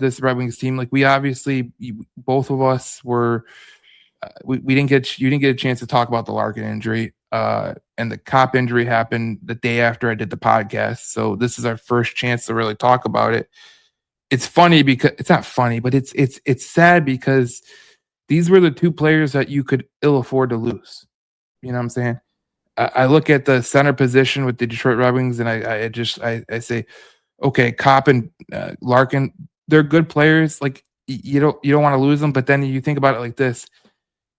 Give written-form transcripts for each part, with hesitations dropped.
this Red Wings team. Like we obviously, both of us were, we didn't get you didn't get a chance to talk about the Larkin injury, and the Copp injury happened the day after I did the podcast. So this is our first chance to really talk about it. It's funny because it's not funny, but it's sad because these were the two players that you could ill afford to lose. You know what I'm saying? I look at the center position with the Detroit Red Wings, and I say, okay, Copp and Larkin, they're good players. Like you don't want to lose them, but then you think about it like this: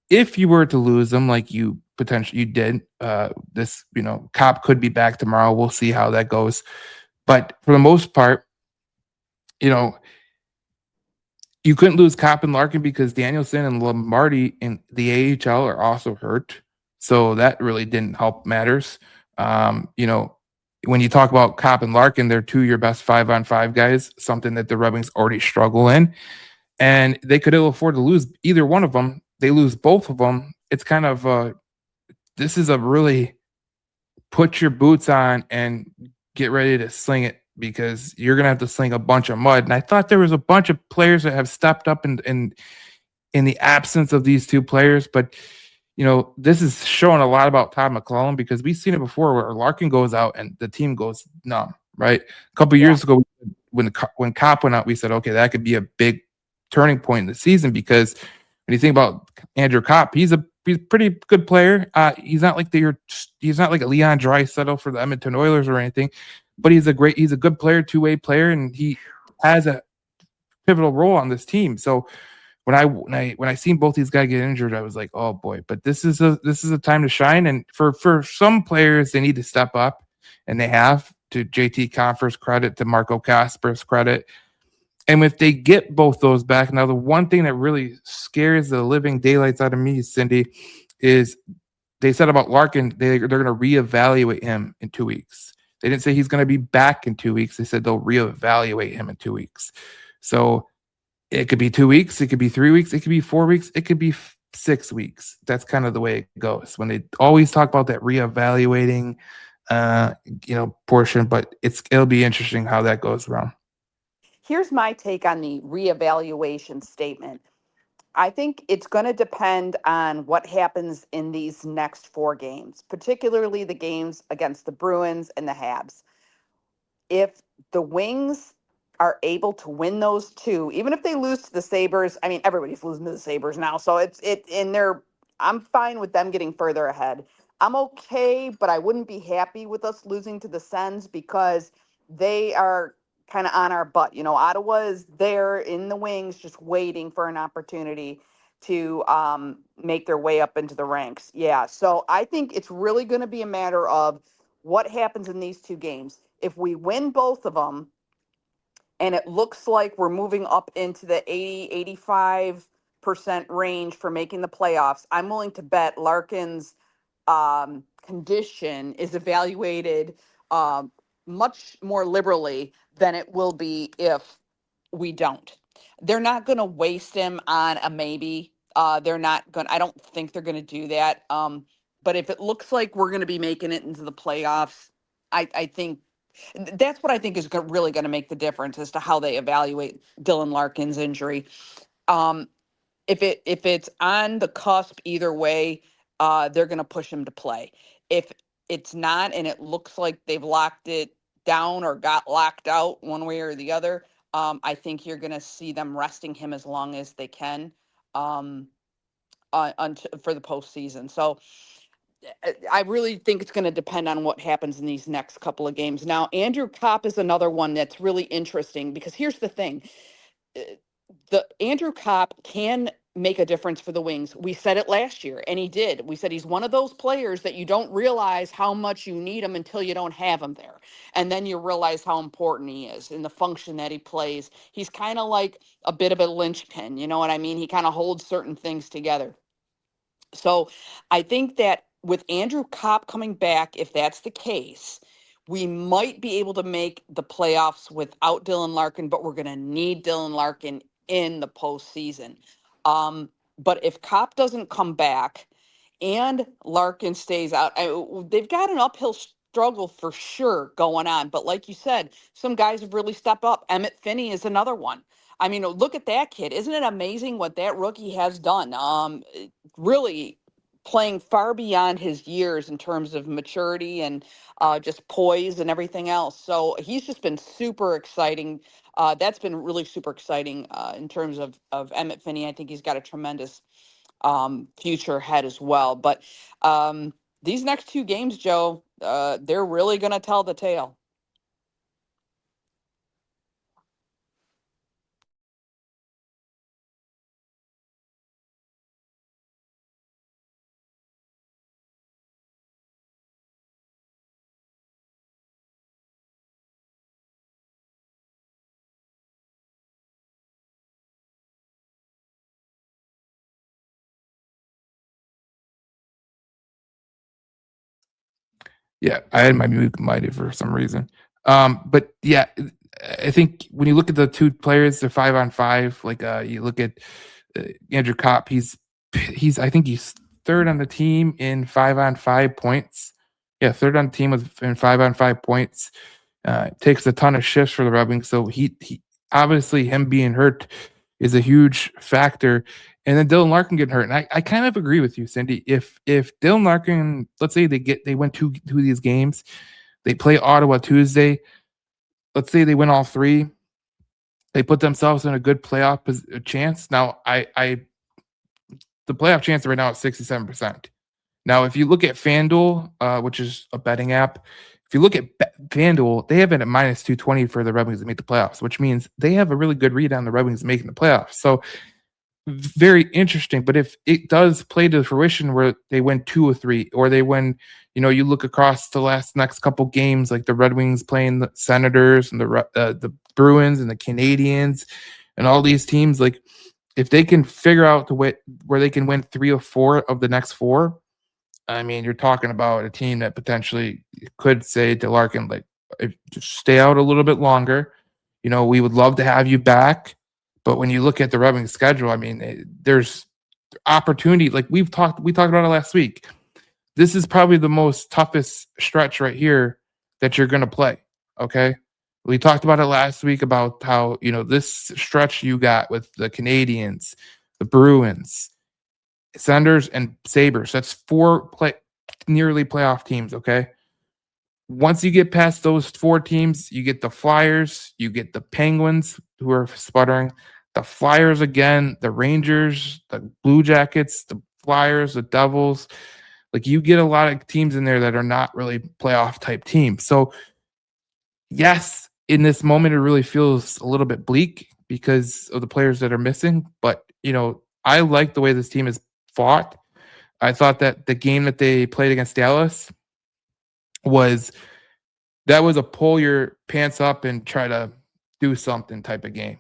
if you were to lose them, like you potentially you did, this Copp could be back tomorrow. We'll see how that goes. But for the most part, you know, you couldn't lose Copp and Larkin because Danielson and Lombardi in the AHL are also hurt. So that really didn't help matters. When you talk about Copp and Larkin, they're two of your best 5-on-5 guys, something that the Red Wings already struggle in. And they could ill afford to lose either one of them. They lose both of them. It's kind of this is a really put your boots on and get ready to sling it because you're gonna have to sling a bunch of mud. And I thought there was a bunch of players that have stepped up in the absence of these two players, but this is showing a lot about Todd McClellan because we've seen it before where Larkin goes out and the team goes numb, right? A couple of years ago when Copp went out, we said, okay, that could be a big turning point in the season because when you think about Andrew Copp, he's a pretty good player. He's not like he's not like a Leon Draisaitl for the Edmonton Oilers or anything, but he's a good player, two-way player, and he has a pivotal role on this team. So when I seen both these guys get injured, I was like, oh boy. But this is a time to shine, and for some players, they need to step up, and they have. To JT Compher's credit, to Marco Kasper's credit. And if they get both those back, now the one thing that really scares the living daylights out of me, Cindy, is they said about Larkin, they're going to reevaluate him in 2 weeks. They didn't say he's going to be back in 2 weeks. They said they'll reevaluate him in 2 weeks. So it could be 2 weeks, it could be 3 weeks, it could be 4 weeks, it could be 6 weeks. That's kind of the way it goes when they always talk about that reevaluating, portion. But it'll be interesting how that goes around. Here's my take on the reevaluation statement. I think it's going to depend on what happens in these next 4 games, particularly the games against the Bruins and the Habs. If the Wings are able to win those two, even if they lose to the Sabres, I mean, everybody's losing to the Sabres now, so I'm fine with them getting further ahead. I'm okay, but I wouldn't be happy with us losing to the Sens because they are kind of on our butt. Ottawa is there in the wings, just waiting for an opportunity to make their way up into the ranks. Yeah, so I think it's really going to be a matter of what happens in these 2 games. If we win both of them, and it looks like we're moving up into the 80-85% range for making the playoffs, I'm willing to bet Larkin's condition is evaluated much more liberally than it will be if we don't. They're not going to waste him on a maybe. They're not going. I don't think they're going to do that. But if it looks like we're going to be making it into the playoffs, I think that's what I think is really going to make the difference as to how they evaluate Dylan Larkin's injury. Um, if it's on the cusp either way, they're going to push him to play. If it's not, and it looks like they've locked it down or got locked out one way or the other, I think you're going to see them resting him as long as they can for the postseason. So I really think it's going to depend on what happens in these next couple of games. Now, Andrew Copp is another one that's really interesting because here's the thing. The Andrew Copp can make a difference for the Wings. We said it last year, and he did. We said he's one of those players that you don't realize how much you need him until you don't have him there. And then you realize how important he is and the function that he plays. He's kind of like a bit of a linchpin, you know what I mean? He kind of holds certain things together. So I think that with Andrew Copp coming back, if that's the case, we might be able to make the playoffs without Dylan Larkin, but we're going to need Dylan Larkin in the postseason. But if Copp doesn't come back and Larkin stays out, they've got an uphill struggle for sure going on. But like you said, some guys have really stepped up. Emmett Finney is another one. I mean, look at that kid. Isn't it amazing what that rookie has done? Really playing far beyond his years in terms of maturity and just poise and everything else. So he's just been super exciting. That's been really super exciting in terms of Emmett Finney. I think he's got a tremendous future ahead as well. But these next two games, Joe, they're really going to tell the tale. Yeah, I had my mute muted for some reason. But yeah, I think when you look at the two players, they're 5-on-5. Like you look at Andrew Copp, he's I think he's third on the team in 5-on-5 points. Yeah, third on the team with in 5-on-5 points. Takes a ton of shifts for the Red Wings, so he obviously him being hurt is a huge factor. And then Dylan Larkin getting hurt, and I kind of agree with you, Cindy. If Dylan Larkin, let's say they win two of these games, they play Ottawa Tuesday. Let's say they win all three, they put themselves in a good playoff chance. Now, I the playoff chance right now is 67%. Now, if you look at FanDuel, which is a betting app, if you look at FanDuel, they have it at minus 220 for the Red Wings to make the playoffs, which means they have a really good read on the Red Wings making the playoffs. So very interesting. But if it does play to fruition where they win 2 or 3, or they win, you look across the next couple games, like the Red Wings playing the Senators and the Bruins and the Canadians and all these teams, like if they can figure out the way where they can win 3 or 4 of the next 4, I mean, you're talking about a team that potentially could say to Larkin, like, if, just stay out a little bit longer. We would love to have you back. But when you look at the Red Wings schedule, I mean, there's opportunity. Like we talked about it last week. This is probably the most toughest stretch right here that you're going to play. Okay. We talked about it last week about how, this stretch you got with the Canadians, the Bruins, Senders, and Sabres. That's 4 nearly playoff teams. Okay. Once you get past those 4 teams, you get the Flyers, you get the Penguins, who are sputtering, the Flyers again, the Rangers, the Blue Jackets, the Flyers, the Devils. Like you get a lot of teams in there that are not really playoff type teams. So, yes, in this moment, it really feels a little bit bleak because of the players that are missing. But, I like the way this team has fought. I thought that the game that they played against Dallas was a pull your pants up and try to do something type of game.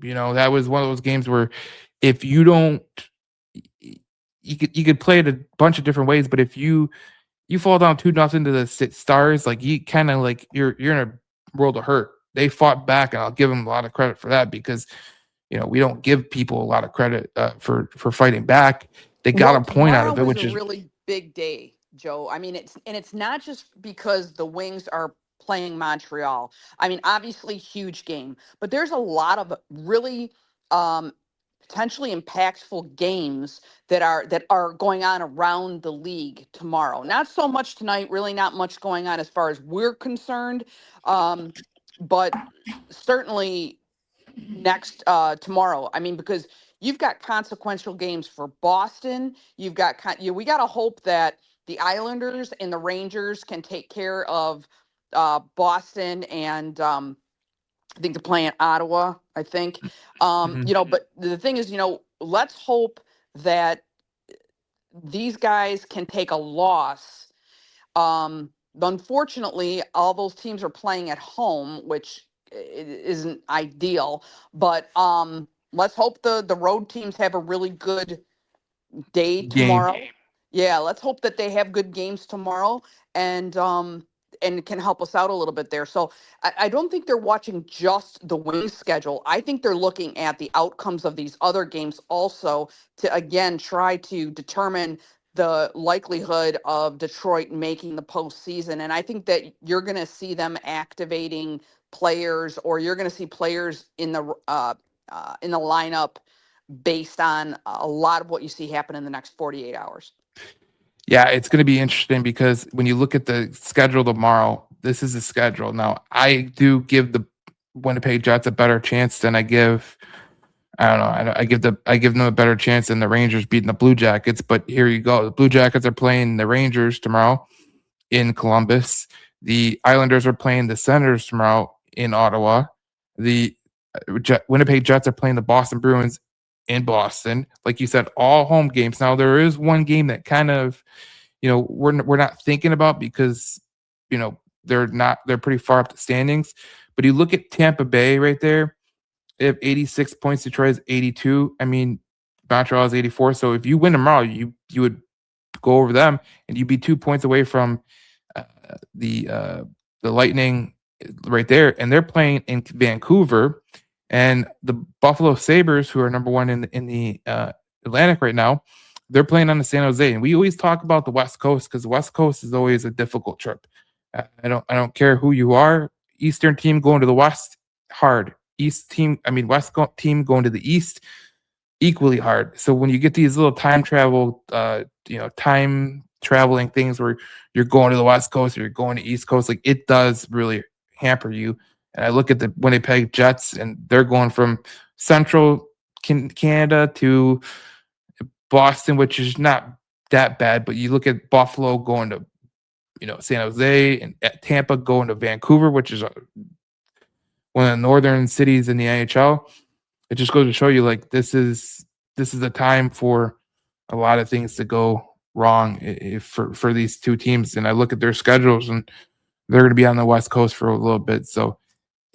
That was one of those games where if you don't, you could play it a bunch of different ways, but if you fall down 2-0 to the Stars, like you kind of like you're in a world of hurt. They fought back, and I'll give them a lot of credit for that because we don't give people a lot of credit for fighting back. They got Well, a point out tomorrow of it, was which a is really big day, Joe. I mean, it's not just because the Wings are playing Montreal. I mean, obviously huge game, but there's a lot of really um potentially impactful games that are going on around the league tomorrow. Not so much tonight, really not much going on as far as we're concerned. Um but certainly next tomorrow. I mean, because you've got consequential games for Boston. You've got we got to hope that the Islanders and the Rangers can take care of Boston and I think they're playing Ottawa, I think. Mhm. But the thing is, let's hope that these guys can take a loss. Unfortunately, all those teams are playing at home, which isn't ideal. But let's hope the road teams have a really good day game. tomorrow. Yeah, let's hope that they have good games tomorrow and can help us out a little bit there. So I don't think they're watching just the Wings schedule. I think they're looking at the outcomes of these other games also to again try to determine the likelihood of Detroit making the postseason. And I think that you're going to see them activating players, or you're going to see players in the in the lineup based on a lot of what you see happen in the next 48 hours. Yeah, it's going to be interesting because when you look at the schedule tomorrow, this is the schedule. Now, I do give the Winnipeg Jets a better chance than I give. I don't know. I give them a better chance than the Rangers beating the Blue Jackets. But here you go. The Blue Jackets are playing the Rangers tomorrow in Columbus. The Islanders are playing the Senators tomorrow in Ottawa. The Winnipeg Jets are playing the Boston Bruins in Boston. Like you said, all home games. Now there is one game that kind of, we're not thinking about because, they're pretty far up the standings. But you look at Tampa Bay right there. They have 86 points. Detroit has 82. I mean, Montreal has 84. So if you win tomorrow, you would go over them, and you'd be 2 points away from uh, the Lightning right there, and they're playing in Vancouver, and the Buffalo Sabres, who are number one in the Atlantic right now, they're playing on the San Jose. And we always talk about the West Coast because the West Coast is always a difficult trip. I don't care who you are. Eastern team going to the West, hard. West team going to the East, equally hard. So when you get these little time traveling things where you're going to the West Coast or you're going to East Coast, like it does really hamper you. And I look at the Winnipeg Jets, and they're going from Central Canada to Boston, which is not that bad. But you look at Buffalo going to San Jose, and Tampa going to Vancouver, which is one of the northern cities in the NHL. It just goes to show you, like, this is a time for a lot of things to go wrong for these two teams. And I look at their schedules, and they're going to be on the West Coast for a little bit. So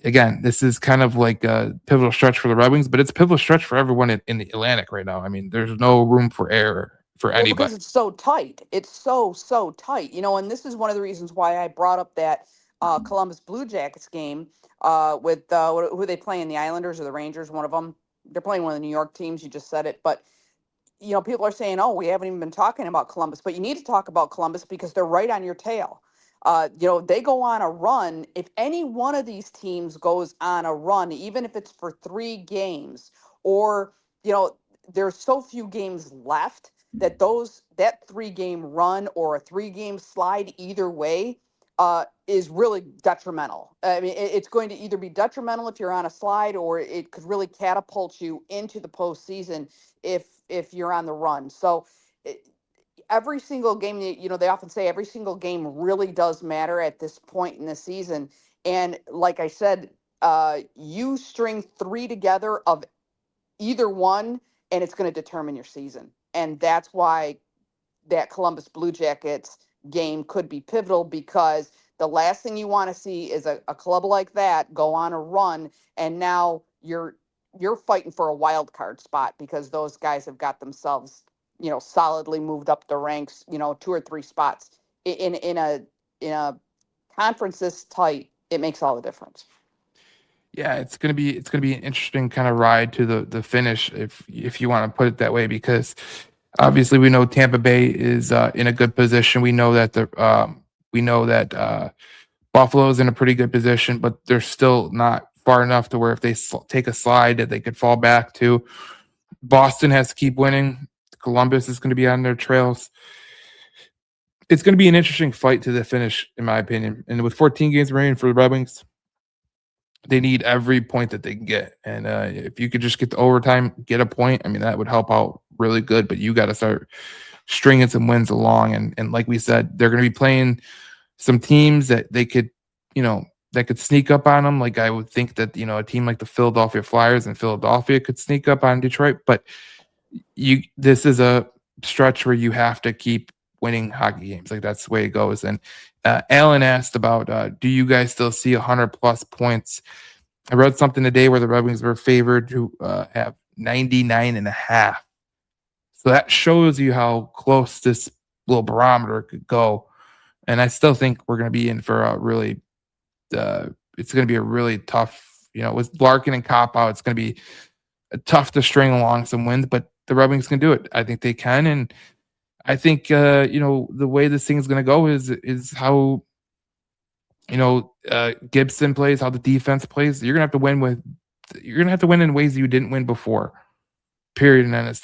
again, this is kind of like a pivotal stretch for the Red Wings, but it's a pivotal stretch for everyone in the Atlantic right now. I mean, there's no room for error for Well, because anybody. it's so tight. It's so tight. And this is one of the reasons why I brought up that Columbus Blue Jackets game with who they playing, the Islanders or the Rangers, one of them. They're playing one of the New York teams. You just said it. But people are saying, oh, we haven't even been talking about Columbus, but you need to talk about Columbus because they're right on your tail. They go on a run. If any one of these teams goes on a run, even if it's for 3 games, or, there's so few games left that that 3-game run or a 3-game slide either way is really detrimental. I mean, it's going to either be detrimental if you're on a slide, or it could really catapult you into the postseason if you're on the run. So every single game, they often say every single game really does matter at this point in the season. And like I said, you string 3 together of either one, and it's going to determine your season. And that's why that Columbus Blue Jackets game could be pivotal, because the last thing you want to see is a club like that go on a run, and now you're fighting for a wild card spot because those guys have got themselves solidly moved up the ranks 2 or 3 spots in a conference this tight. It makes all the difference. Yeah, it's gonna be an interesting kind of ride to the finish, if you want to put it that way, because obviously we know Tampa Bay is in a good position. We know that Buffalo's in a pretty good position, but they're still not far enough to where if they take a slide that they could fall back to. Boston has to keep winning. Columbus is going to be on their trails. It's going to be an interesting fight to the finish, in my opinion. And with 14 games remaining for the Red Wings, they need every point that they can get. And if you could just get to overtime, get a point, I mean, that would help out really good. But you got to start stringing some wins along. And like we said, they're going to be playing some teams that they could, that could sneak up on them. Like I would think that, a team like the Philadelphia Flyers and Philadelphia could sneak up on Detroit. But this is a stretch where you have to keep winning hockey games. Like that's the way it goes. And Alan asked about, do you guys still see 100+ points? I read something today where the Red Wings were favored to have 99.5. So that shows you how close this little barometer could go. And I still think we're going to be in for a really, it's going to be a really tough, with Larkin and Copp out, it's going to be tough to string along some wins, but the Red Wings can do it. I think they can. And I think, the way this thing's going to go is how, Gibson plays, how the defense plays. You're going to have to win with You're gonna have to win in ways you didn't win before. Period, and end of story.